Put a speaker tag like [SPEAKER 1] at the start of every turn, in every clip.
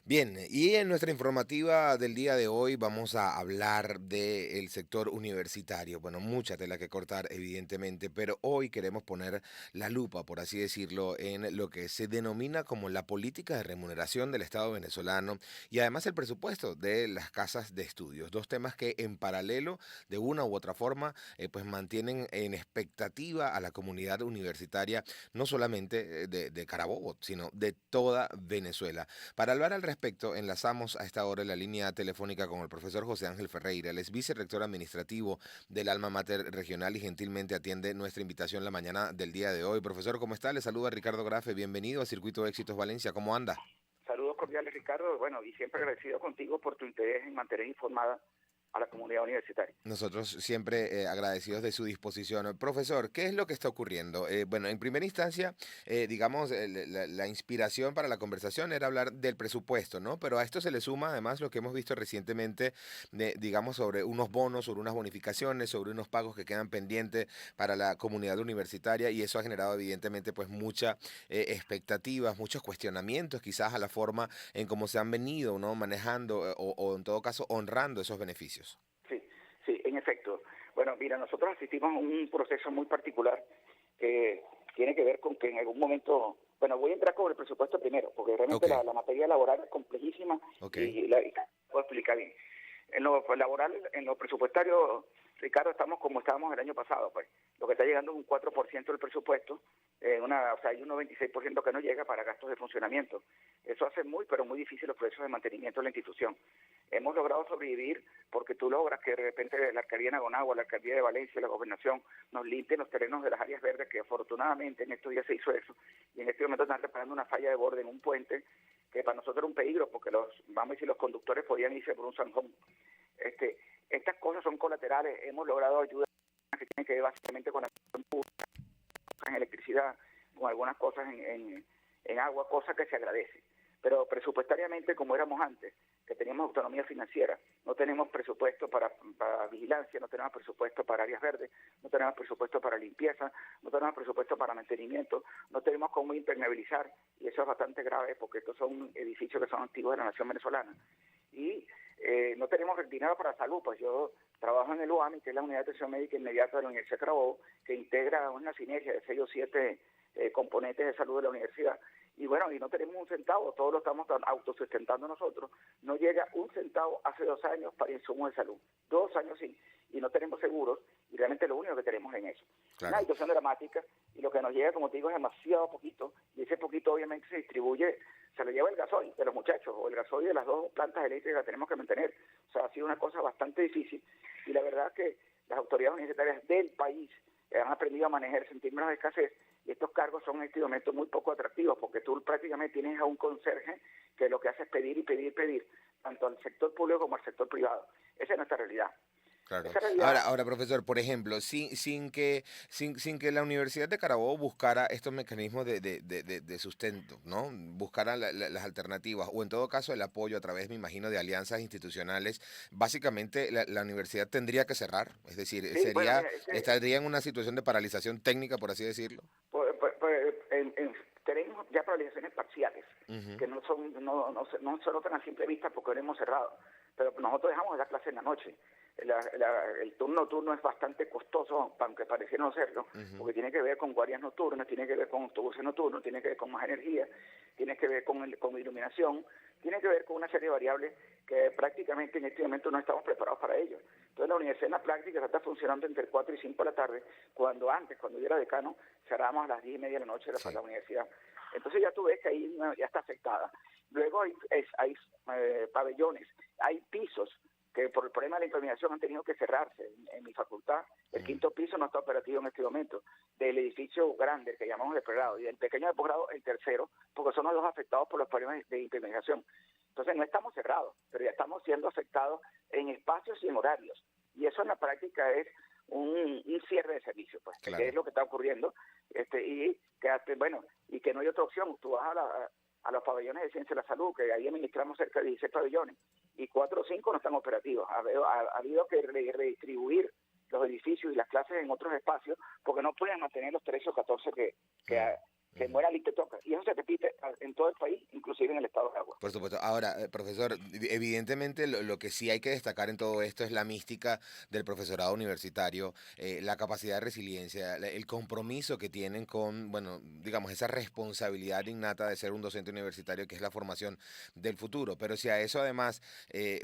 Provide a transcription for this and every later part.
[SPEAKER 1] Bien, y en nuestra informativa del día de hoy vamos a hablar del sector universitario. Bueno, mucha tela que cortar, evidentemente, pero hoy queremos poner la lupa, por así decirlo, en lo que se denomina como la política de remuneración del Estado venezolano y además el presupuesto de las casas de estudios. Dos temas que en paralelo, de una u otra forma, pues mantienen en expectativa a la comunidad universitaria, no solamente de Carabobo, sino de toda Venezuela. Para hablar al respecto, enlazamos a esta hora en la línea telefónica con el profesor José Ángel Ferreira. Él es vicerrector administrativo del Alma Mater Regional y gentilmente atiende nuestra invitación la mañana del día de hoy. Profesor, ¿cómo está? Le saluda Ricardo Grafe. Bienvenido a Circuito de Éxitos Valencia. ¿Cómo anda?
[SPEAKER 2] Saludos cordiales, Ricardo. Bueno, y siempre agradecido contigo por tu interés en mantener informada a la comunidad universitaria.
[SPEAKER 1] Nosotros siempre agradecidos de su disposición. Profesor, ¿qué es lo que está ocurriendo? Bueno, en primera instancia, digamos, la inspiración para la conversación era hablar del presupuesto, ¿no? Pero a esto se le suma además lo que hemos visto recientemente, digamos, sobre unos bonos, sobre unas bonificaciones, sobre unos pagos que quedan pendientes para la comunidad universitaria y eso ha generado evidentemente pues mucha expectativas, muchos cuestionamientos quizás a la forma en cómo se han venido, ¿no? Manejando o en todo caso honrando esos beneficios.
[SPEAKER 2] Sí, sí, en efecto. Bueno, mira, nosotros asistimos a un proceso muy particular que tiene que ver con que en algún momento, bueno, voy a entrar con el presupuesto primero, porque realmente
[SPEAKER 1] Ok,
[SPEAKER 2] la materia laboral es complejísima
[SPEAKER 1] ok.
[SPEAKER 2] y puedo explicar bien. En lo laboral, en lo presupuestario, Ricardo, estamos como estábamos el año pasado, pues. Lo que está llegando es un 4% del presupuesto, o sea, hay un 96% que no llega para gastos de funcionamiento. Eso hace muy, pero muy difícil los procesos de mantenimiento de la institución. Hemos logrado sobrevivir porque tú logras que de repente la alcaldía de Nagonagua, la alcaldía de Valencia, la gobernación nos limpien los terrenos de las áreas verdes, que afortunadamente en estos días se hizo eso, y en este momento están reparando una falla de borde en un puente que para nosotros era un peligro porque vamos a decir, los conductores podían irse por un zanjón. Estas cosas son colaterales, hemos logrado ayudas que tienen que ver básicamente con la en electricidad, con algunas cosas en agua, cosas que se agradece. Pero presupuestariamente, como éramos antes, que teníamos autonomía financiera, no tenemos presupuesto para vigilancia, no tenemos presupuesto para áreas verdes, no tenemos presupuesto para limpieza, no tenemos presupuesto para mantenimiento, no tenemos cómo impermeabilizar, y eso es bastante grave porque estos son edificios que son antiguos de la nación venezolana. Y no tenemos dinero para salud, pues yo trabajo en el UAMI, que es la Unidad de Atención Médica Inmediata de la Universidad de Carabobo, que integra una sinergia de 6 o 7 componentes de salud de la universidad. Y bueno, y no tenemos un centavo, todo lo estamos autosustentando nosotros. No llega un centavo hace 2 años para insumos de salud. 2 años sí, y no tenemos seguros, y realmente lo único que tenemos es en eso. Una
[SPEAKER 1] Claro.
[SPEAKER 2] situación dramática, y lo que nos llega, como te digo, es demasiado poquito, y ese poquito obviamente se distribuye, se lo lleva el gasoil de los muchachos, o el gasoil de las 2 plantas eléctricas que tenemos que mantener. O sea, ha sido una cosa bastante difícil, y la verdad es que las autoridades universitarias del país han aprendido a manejarse en términos de escasez, y estos cargos son en este momento muy poco atractivos, porque tú prácticamente tienes a un conserje que lo que hace es pedir y pedir y pedir, tanto al sector público como al sector privado. Esa es nuestra realidad.
[SPEAKER 1] Claro.
[SPEAKER 2] Esa realidad,
[SPEAKER 1] Ahora, profesor, por ejemplo, sin que la Universidad de Carabobo buscara estos mecanismos de sustento, ¿no? Buscara las alternativas, o en todo caso el apoyo a través, me imagino, de alianzas institucionales, básicamente la universidad tendría que cerrar, es decir,
[SPEAKER 2] sí, bueno, mira,
[SPEAKER 1] estaría en una situación de paralización técnica, por así decirlo.
[SPEAKER 2] tenemos ya paralizaciones parciales,
[SPEAKER 1] Ujú.
[SPEAKER 2] que no se notan a simple vista porque lo hemos cerrado, pero nosotros dejamos la clase en la noche. El turno nocturno es bastante costoso, aunque pareciera no serlo,
[SPEAKER 1] Ujú.
[SPEAKER 2] porque tiene que ver con guardias nocturnas, tiene que ver con autobuses nocturnos, tiene que ver con más energía, tiene que ver con iluminación, tiene que ver con una serie de variables que prácticamente en este momento no estamos preparados para ello. Entonces la universidad en la práctica está funcionando entre 4 y 5 de la tarde, cuando antes, cuando yo era decano, cerrábamos a las 10:30 de la noche
[SPEAKER 1] Sí.
[SPEAKER 2] la universidad. Entonces ya tú ves que ahí ya está afectada. Luego hay pabellones, hay pisos que por el problema de la impermeabilización han tenido que cerrarse. En mi facultad, el quinto piso no está operativo en este momento, del edificio grande, el que llamamos de pregrado, y del pequeño de posgrado, el tercero, porque son los dos afectados por los problemas de impermeabilización. Entonces no estamos cerrados, pero ya estamos siendo afectados en espacios y en horarios. Y eso en la práctica es un cierre de servicio, pues, que es
[SPEAKER 1] Claro.
[SPEAKER 2] lo que está ocurriendo, y que no hay otra opción. Tú vas a los pabellones de ciencia de la salud, que ahí administramos cerca de 16 pabellones, y 4 o 5 no están operativos. Ha habido que redistribuir los edificios y las clases en otros espacios, porque no pueden mantener los 13 o 14
[SPEAKER 1] Mm.
[SPEAKER 2] se muera y te toca. Y eso se repite en todo el país, inclusive en el estado de Agua.
[SPEAKER 1] Por supuesto. Ahora, profesor, evidentemente lo que sí hay que destacar en todo esto es la mística del profesorado universitario, la capacidad de resiliencia, el compromiso que tienen con, bueno, digamos, esa responsabilidad innata de ser un docente universitario, que es la formación del futuro. Pero si a eso además,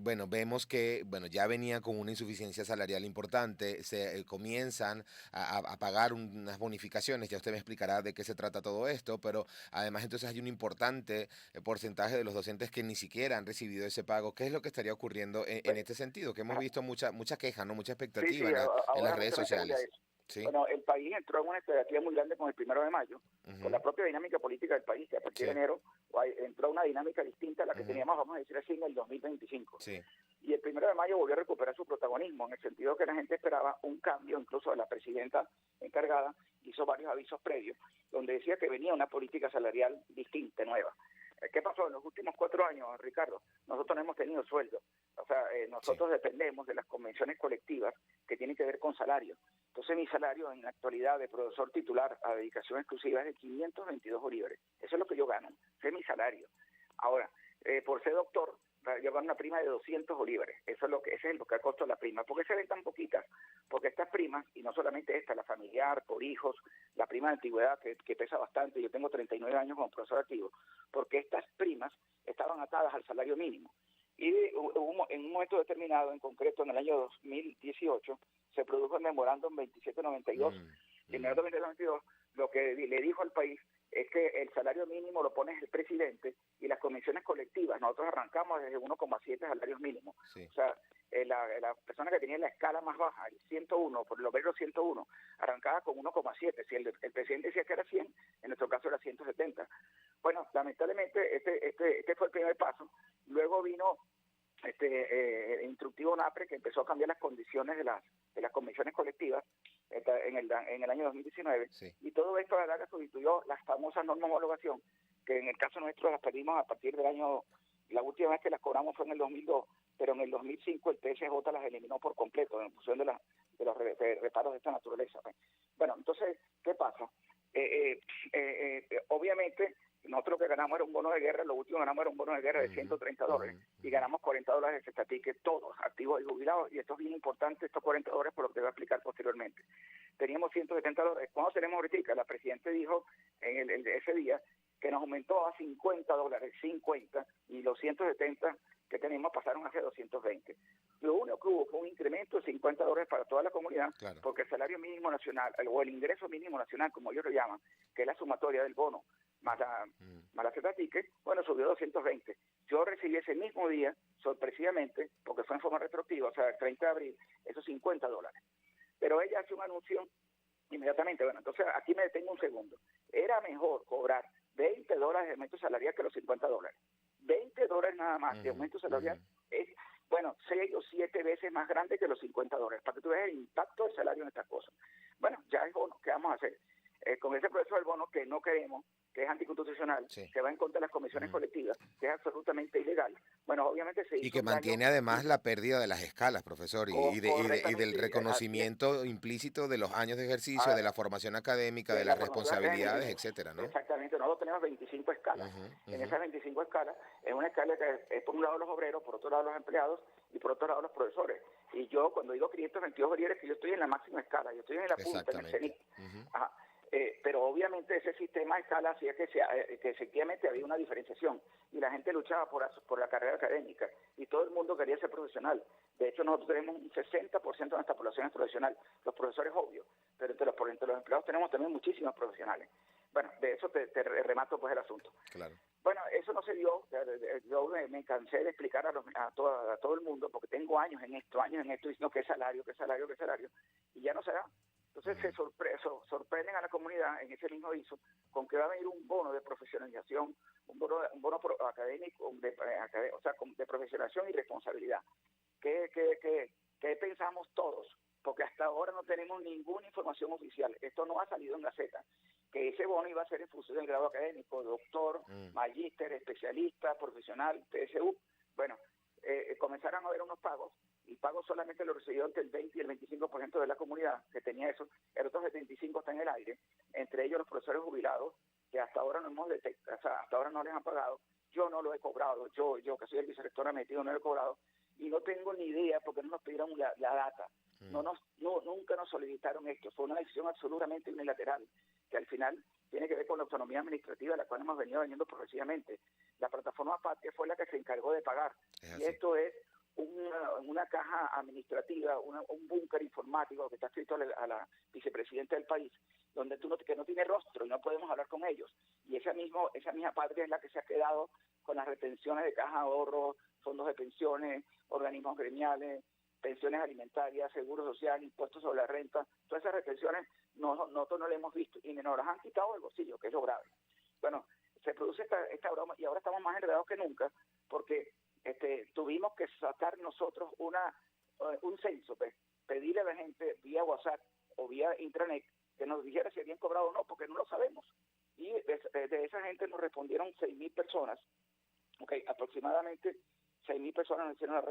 [SPEAKER 1] bueno, vemos que, bueno, ya venía con una insuficiencia salarial importante, se comienzan a pagar unas bonificaciones, ya usted me explicará de qué se trata todo esto, pero además entonces hay un importante porcentaje de los docentes que ni siquiera han recibido ese pago. ¿Qué es lo que estaría ocurriendo en
[SPEAKER 2] Bueno,
[SPEAKER 1] este sentido? Que hemos visto mucha queja, ¿no? Mucha
[SPEAKER 2] sí,
[SPEAKER 1] expectativa
[SPEAKER 2] sí,
[SPEAKER 1] en las
[SPEAKER 2] ahora
[SPEAKER 1] redes
[SPEAKER 2] justamente voy a
[SPEAKER 1] sociales.
[SPEAKER 2] eso.
[SPEAKER 1] ¿Sí?
[SPEAKER 2] Bueno, el país entró en una expectativa muy grande con el 1 de Mayo, por
[SPEAKER 1] Ujú.
[SPEAKER 2] la propia dinámica política del país, que a partir de
[SPEAKER 1] Sí.
[SPEAKER 2] enero entró una dinámica distinta a la que
[SPEAKER 1] Ujú.
[SPEAKER 2] teníamos, vamos a decir así, en el 2025.
[SPEAKER 1] Sí.
[SPEAKER 2] Y el 1 de Mayo volvió a recuperar su protagonismo, en el sentido que la gente esperaba un cambio, incluso la presidenta encargada hizo varios avisos previos, donde decía que venía una política salarial distinta, nueva. ¿Qué pasó? En los últimos 4 años, Ricardo, nosotros no hemos tenido sueldo. O sea,
[SPEAKER 1] Sí.
[SPEAKER 2] nosotros dependemos de las convenciones colectivas que tienen que ver con salario. Entonces, mi salario en la actualidad de profesor titular a dedicación exclusiva es de 522 bolívares. Eso es lo que yo gano. Ese es mi salario. Ahora, por ser doctor, yo gano una prima de 200 bolívares. Eso es lo que, ese es lo que costó la prima. ¿Por qué se ven tan poquitas? Porque estas primas, y no solamente esta, la familiar, por hijos, la prima de antigüedad, que pesa bastante, yo tengo 39 años como profesor activo, porque estas primas estaban atadas al salario mínimo. Y en un momento determinado, en concreto en el año 2018, se produjo el memorándum 2792.
[SPEAKER 1] Mm,
[SPEAKER 2] Y el
[SPEAKER 1] mm.
[SPEAKER 2] memorándum 2792 lo que le dijo al país es que el salario mínimo lo pone el presidente y las comisiones colectivas. Nosotros arrancamos desde 1,7 salarios mínimos.
[SPEAKER 1] Sí.
[SPEAKER 2] O sea, la persona que tenía la escala más baja, el 101, por el obrero 101, arrancaba con 1,7. Si el presidente decía que era 100, en nuestro caso era 170. Bueno, lamentablemente este fue el primer paso. Luego vino instructivo NAPRE, que empezó a cambiar las condiciones de las comisiones colectivas en el año 2019,
[SPEAKER 1] Sí.
[SPEAKER 2] y todo esto la verdad que sustituyó las famosas normas de homologación, que en el caso nuestro las perdimos a partir del año, la última vez que las cobramos fue en el 2002, pero en el 2005 el TSJ las eliminó por completo en función de los reparos de esta naturaleza. Bueno, entonces, ¿qué pasa? Obviamente, nosotros lo que ganamos era un bono de guerra, lo último que ganamos era un bono de guerra de
[SPEAKER 1] Ujú,
[SPEAKER 2] $130,
[SPEAKER 1] ujú,
[SPEAKER 2] y ganamos $40 de cestatique, todos, activos y jubilados, y esto es bien importante, estos $40, por lo que voy a explicar posteriormente. Teníamos $170. ¿Cuándo tenemos ahorita? La Presidenta dijo ese día que nos aumentó a $50, 50, y los 170 que tenemos pasaron hacia 220. Lo único que hubo fue un incremento de $50 para toda la comunidad,
[SPEAKER 1] claro.
[SPEAKER 2] porque el salario mínimo nacional, o el ingreso mínimo nacional, como ellos lo llaman, que es la sumatoria del bono, más la cestatique, bueno, subió 220. Yo recibí ese mismo día, sorpresivamente, porque fue en forma retroactiva, o sea, el 30 de abril, esos $50. Pero ella hace un anuncio inmediatamente. Bueno, entonces aquí me detengo un segundo. Era mejor cobrar $20 de aumento salarial que los $50. $20 nada más de
[SPEAKER 1] Ujú,
[SPEAKER 2] aumento salarial
[SPEAKER 1] ujú.
[SPEAKER 2] es, bueno, 6 o 7 veces más grande que los $50, para que tú veas el impacto del salario en estas cosas. Bueno, ya es bono, ¿qué vamos a hacer? Con ese proceso del bono que no queremos, que es anticonstitucional,
[SPEAKER 1] Sí.
[SPEAKER 2] que va en contra de las comisiones
[SPEAKER 1] Ujú.
[SPEAKER 2] colectivas, que es absolutamente ilegal, bueno, obviamente se
[SPEAKER 1] Y
[SPEAKER 2] hizo
[SPEAKER 1] que
[SPEAKER 2] un daño
[SPEAKER 1] mantiene además la pérdida de las escalas, profesor, y del
[SPEAKER 2] correctamente, así es.
[SPEAKER 1] reconocimiento implícito de los años de ejercicio,
[SPEAKER 2] Ah,
[SPEAKER 1] de la formación académica, de
[SPEAKER 2] de
[SPEAKER 1] las
[SPEAKER 2] la formación
[SPEAKER 1] responsabilidades,
[SPEAKER 2] académica,
[SPEAKER 1] etcétera, ¿no?
[SPEAKER 2] exactamente, nosotros tenemos 25 escalas.
[SPEAKER 1] Ujú,
[SPEAKER 2] En
[SPEAKER 1] ujú.
[SPEAKER 2] esas 25 escalas, es una escala que es por un lado los obreros, por otro lado los empleados y por otro lado los profesores. Y yo, cuando digo 522 bolívares, que yo estoy en la máxima escala, yo estoy en la punta, en el
[SPEAKER 1] Exactamente.
[SPEAKER 2] cenit.
[SPEAKER 1] Ujú.
[SPEAKER 2] Ajá. Pero obviamente ese sistema de escala hacía que efectivamente había una diferenciación y la gente luchaba por la carrera académica y todo el mundo quería ser profesional. De hecho, nosotros tenemos un 60% de nuestra población es profesional, los profesores obvios, pero entre los empleados tenemos también muchísimos profesionales. Bueno, de eso te remato pues el asunto.
[SPEAKER 1] Claro.
[SPEAKER 2] Bueno, eso no se dio. Yo me cansé de explicar a todo el mundo, porque tengo años en esto, diciendo qué salario, y ya no se da. Entonces se sorprenden a la comunidad en ese mismo aviso con que va a venir un bono de profesionalización, un bono académico, o sea, de profesionalización y responsabilidad. ¿Qué pensamos todos? Porque hasta ahora no tenemos ninguna información oficial. Esto no ha salido en Gaceta. Que ese bono iba a ser en función del grado académico, doctor, magíster, especialista, profesional, TSU. Bueno, comenzaron a haber unos pagos, y pagos solamente lo recibió entre el 20 y el 25% de la comunidad que tenía eso. El otro 75% está en el aire, entre ellos los profesores jubilados, que hasta ahora no hemos detectado, o sea, hasta ahora no les han pagado. Yo no lo he cobrado, yo que soy el vicerrector admitido, no lo he cobrado, y no tengo ni idea porque no nos pidieron la data. Nunca nos solicitaron esto. Fue una decisión absolutamente unilateral, que al final tiene que ver con la autonomía administrativa, la cual hemos venido vendiendo progresivamente. La plataforma Patria fue la que se encargó de pagar. Y esto es una caja administrativa, un búnker informático que está escrito a la vicepresidenta del país, donde que no tiene rostro y no podemos hablar con ellos. Y esa misma Patria es la que se ha quedado con las retenciones de caja de ahorro, fondos de pensiones, organismos gremiales, pensiones alimentarias, seguro social, impuestos sobre la renta. Todas esas retenciones nosotros no las hemos visto y nos las han quitado del bolsillo, que es lo grave. Bueno, se produce esta broma y ahora estamos más enredados que nunca porque tuvimos que sacar nosotros un censo, pues, pedirle a la gente vía WhatsApp o vía intranet que nos dijera si habían cobrado o no, porque no lo sabemos. Y de esa gente nos respondieron 6.000 personas, aproximadamente 6.000 personas nos hicieron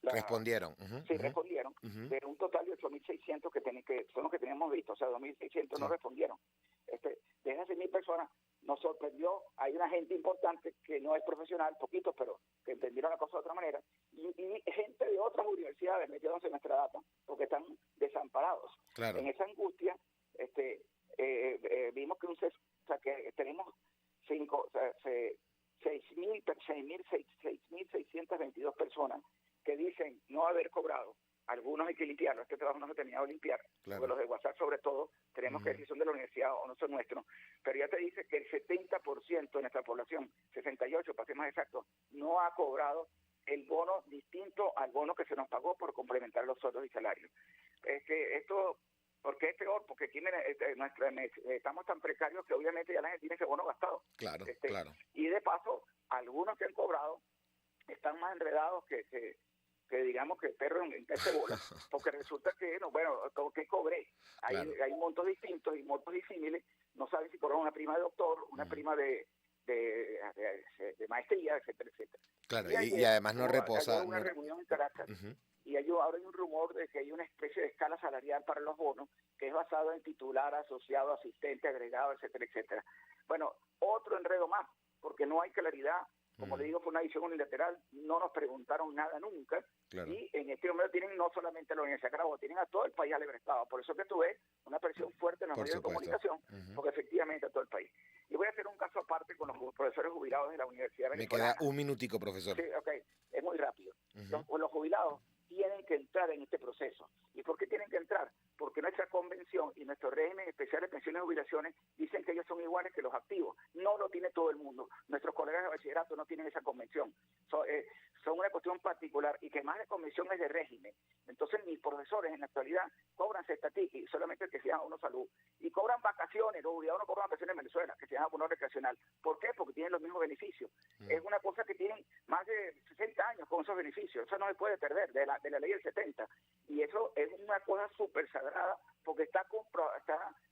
[SPEAKER 1] respondieron.
[SPEAKER 2] Sí, respondieron, de un total de 8.600 que son los que teníamos visto, o sea, 2.600 no respondieron. De esas 6.000 personas nos sorprendió, hay una gente importante que no es profesional, poquitos, pero que entendieron la cosa de otra manera, y gente de otras universidades metiéndose en nuestra data, porque están desamparados.
[SPEAKER 1] Claro.
[SPEAKER 2] En esa angustia, vimos que que tenemos 6.622 personas que dicen no haber cobrado. Algunos hay que limpiarlo, este trabajo no se terminado de limpiar, porque los de WhatsApp sobre todo, tenemos que decir son de la universidad o no son nuestros, pero ya te dice que el 70% de nuestra población, 68% para ser más exacto, no ha cobrado el bono distinto al bono que se nos pagó por complementar los sueldos y salarios. ¿Por qué es peor? Porque aquí estamos tan precarios que obviamente ya la gente tiene ese bono gastado.
[SPEAKER 1] Claro.
[SPEAKER 2] Y de paso, algunos que han cobrado están más enredados que digamos que el perro en bola, porque resulta que, ¿qué cobré? Hay montos distintos y montos disímiles, no saben si cobraron una prima de doctor, una prima de maestría, etcétera, etcétera.
[SPEAKER 1] Claro, y además no reposa.
[SPEAKER 2] Hay una reunión en Caracas, y ahora hay un rumor de que hay una especie de escala salarial para los bonos, que es basado en titular, asociado, asistente, agregado, etcétera, etcétera. Bueno, otro enredo más, porque no hay claridad. Como le digo, fue una decisión unilateral, no nos preguntaron nada nunca, y en este momento tienen no solamente a la Universidad de Carabobo, tienen a todo el país alebrestado. Por eso que tuve una presión fuerte en los medios de comunicación, porque efectivamente a todo el país. Y voy a hacer un caso aparte con los profesores jubilados de la Universidad Venezolana.
[SPEAKER 1] Me queda un minutico, profesor.
[SPEAKER 2] Sí, es muy rápido. Los jubilados tienen que entrar en este proceso. ¿Y por qué tienen que entrar? Porque nuestra convención y nuestro régimen especial de pensiones y jubilaciones dicen que ellos son iguales que los activos. No lo tiene todo el mundo. Nuestros colegas de bachillerato no tienen esa convención. Son una cuestión particular y que más de convención es de régimen. Entonces mis profesores en la actualidad cobran cestatiqui, solamente el que se llama Bono Salud, y cobran vacaciones. Los jubilados no cobran vacaciones en Venezuela, que se llama bono recreacional. ¿Por qué? Porque tienen los mismos beneficios. Es una cosa que tienen más de 60 años con esos beneficios. Eso no se puede perder de la ley del 70. Y eso es una cosa súper sagrada porque está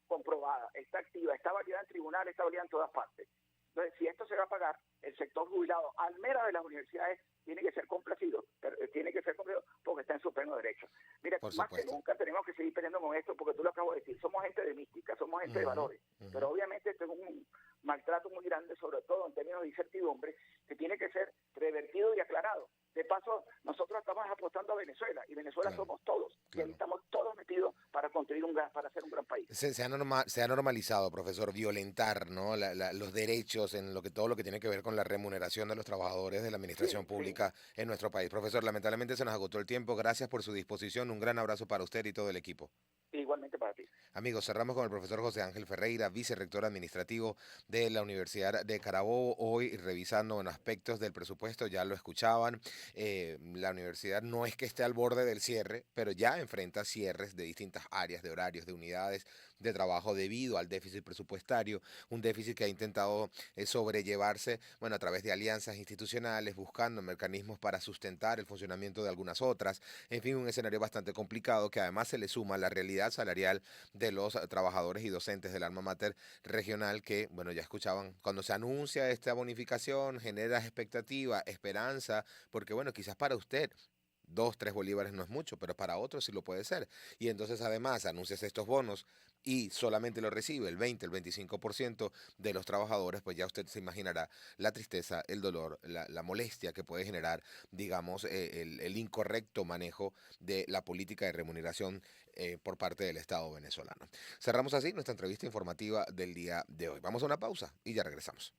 [SPEAKER 2] comprobada, está activa, está validada en tribunales, está validada en todas partes. Entonces, si esto se va a pagar, el sector jubilado, al menos de las universidades, tiene que ser complacido, porque está en su pleno derecho. Mira, más que nunca tenemos que seguir peleando con esto, porque tú lo acabas de decir, somos gente de mística, somos gente de valores, pero obviamente esto es un maltrato muy grande, sobre todo en términos de incertidumbre, que tiene que ser revertido y aclarado. De paso, nosotros estamos apostando a Venezuela, y Venezuela somos todos, y ahí estamos todos metidos para construir para hacer un gran país.
[SPEAKER 1] Se ha normalizado, profesor, violentar, ¿no? Los derechos en todo lo que tiene que ver con la remuneración de los trabajadores de la administración pública en nuestro país. Profesor, lamentablemente se nos agotó el tiempo. Gracias por su disposición. Un gran abrazo para usted y todo el equipo.
[SPEAKER 2] Igualmente para ti.
[SPEAKER 1] Amigos, cerramos con el profesor José Ángel Ferreira, vicerrector administrativo de la Universidad de Carabobo, hoy revisando aspectos del presupuesto, ya lo escuchaban, la universidad no es que esté al borde del cierre, pero ya enfrenta cierres de distintas áreas, de horarios, de unidades de trabajo debido al déficit presupuestario, un déficit que ha intentado sobrellevarse, a través de alianzas institucionales, buscando mecanismos para sustentar el funcionamiento de algunas otras, en fin, un escenario bastante complicado que además se le suma la realidad salarial de los trabajadores y docentes del alma mater regional que, ya escuchaban, cuando se anuncia esta bonificación genera expectativa, esperanza, porque quizás para usted 2, 3 bolívares no es mucho, pero para otros sí lo puede ser. Y entonces además anuncias estos bonos y solamente lo recibe el 20, el 25% de los trabajadores, pues ya usted se imaginará la tristeza, el dolor, la molestia que puede generar, digamos, el incorrecto manejo de la política de remuneración por parte del Estado venezolano. Cerramos así nuestra entrevista informativa del día de hoy. Vamos a una pausa y ya regresamos.